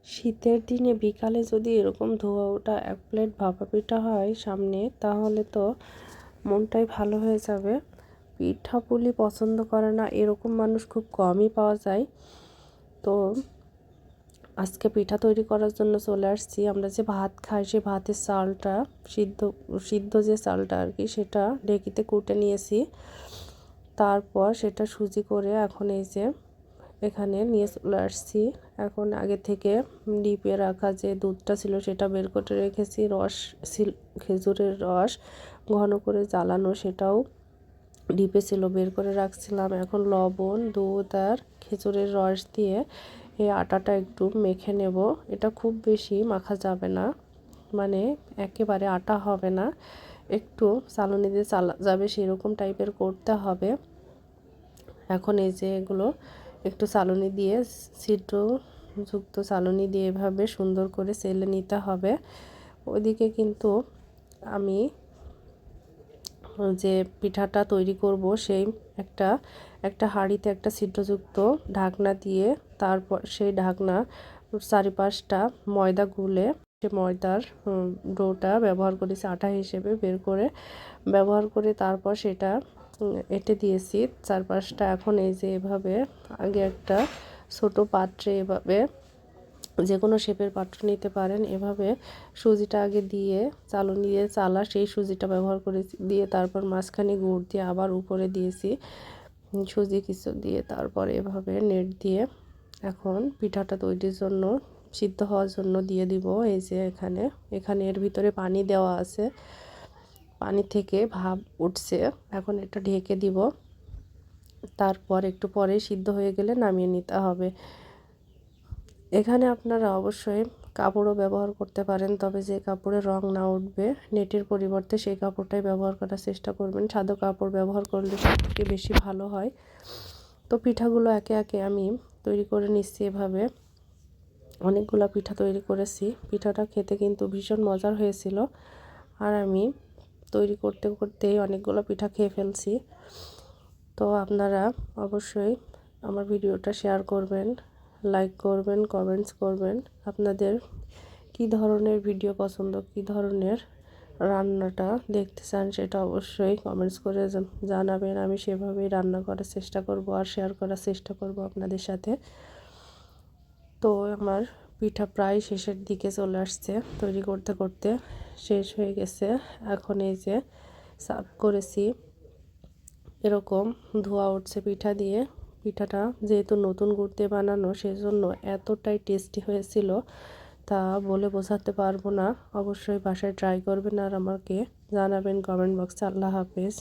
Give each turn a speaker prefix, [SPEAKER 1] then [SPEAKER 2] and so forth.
[SPEAKER 1] শীতের দিনে বিকালে যদি এরকম ধোয়া ওঠা এক প্লেট ভাপা পিঠা হয় সামনে, তাহলে তো মনটাই ভালো হয়ে যাবে। পিঠাপুলি পছন্দ করে না এরকম মানুষ খুব কমই পাওয়া যায়। তো আজকে পিঠা তৈরি করার জন্য চলে আসছি। আমরা যে ভাত খাই সেই ভাতের চালটা সিদ্ধ সিদ্ধ যে চালটা আর কি, সেটা ঢেঁকিতে কুটে নিয়েছি। তারপর সেটা সুজি করে এখন এই যে এখানে নিয়ে চলে আসছি। এখন আগে থেকে ডিপে রাখা যে দুধটা ছিল সেটা বের করে রেখেছি। খেজুরের রস ঘন করে জ্বালানো, সেটাও ডিপে ছিল, বের করে রাখছিলাম। এখন লবণ, দুধ আর খেজুরের রস দিয়ে এই আটাটা একটু মেখে নেব। এটা খুব বেশি মাখা যাবে না, মানে একেবারে আটা হবে না, একটু চালনি দিয়ে চালা যাবে সেরকম টাইপের করতে হবে। এখন এই যে এগুলো একটু চালনি দিয়ে ছিদ্রযুক্ত চালনি দিয়ে এভাবে সুন্দর করে সেলে নিতে হবে। ওইদিকে কিন্তু আমি যে পিঠাটা তৈরি করব সেই একটা হাঁড়িতে একটা ছিদ্রযুক্ত ঢাকনা দিয়ে, তারপর সেই ঢাকনা চারিপাশটা ময়দা গুলে, সে ময়দার ডোটা ব্যবহার করেছি আটা হিসেবে বের করে ব্যবহার করে, তারপর সেটা এঁটে দিয়েছি চারপাশটা। এখন এই যে এভাবে আগে একটা ছোট পাত্রে এভাবে যে কোনো শেপের পাত্র নিতে পারেন, এভাবে সুজিটা আগে দিয়ে চালনি দিয়ে চালা সেই সুজিটা ব্যবহার করে দিয়ে, তারপর মাঝখানে গুড় দিয়ে আবার উপরে দিয়েছি সুজি কিছু দিয়ে, তারপর এভাবে নেট দিয়ে এখন পিঠাটা তৈরির জন্য সিদ্ধ হওয়ার জন্য দিয়ে দিব। এই যে এখানে এর ভিতরে পানি দেওয়া আছে, পানি থেকে ভাপ উঠছে। এখন এটা ঢেকে দিব, তারপর একটু পরে সিদ্ধ হয়ে গেলে নামিয়ে নিতে হবে। এখানে আপনারা অবশ্যই কাপড়ও ব্যবহার করতে পারেন, তবে যে কাপড়ে রং না উঠবে নেটের পরিবর্তে সেই কাপড়টাই ব্যবহার করার চেষ্টা করবেন। সাদা কাপড় ব্যবহার করলে সবথেকে বেশি ভালো হয়। তো পিঠাগুলো একে একে আমি তৈরি করে নিচ্ছি। এভাবে অনেকগুলো পিঠা তৈরি করেছি। পিঠাটা খেতে কিন্তু ভীষণ মজার হয়েছিল, আর আমি তৈরি করতে করতেই অনেকগুলো পিঠা খেয়ে ফেলছি। তো আপনারা অবশ্যই আমার ভিডিওটা শেয়ার করবেন, লাইক করবেন, কমেন্টস করবেন। আপনাদের কি ধরনের ভিডিও পছন্দ, কি ধরনের রান্নাটা দেখতে চান সেটা অবশ্যই কমেন্টস করে জানাবেন। আমি সেভাবেই রান্না করার চেষ্টা করব আর শেয়ার করার চেষ্টা করব আপনাদের সাথে। তো আমার পিঠা প্রায় শেষের দিকে চলে আসছে, তৈরি করতে করতে শেষ হয়ে গেছে। এখন এই যে সার্ভ করেছি, এরকম ধোয়া উঠছে পিঠা দিয়ে। পিঠাটা যেহেতু নতুন গুড় দিয়ে বানানো, সেজন্য এতটাই টেস্টি হয়েছিল তা বলে বোঝাতে পারবো না। অবশ্যই বাসায় ট্রাই করবেন আর আমাকে জানাবেন কমেন্ট বক্সে। আল্লাহ হাফেজ।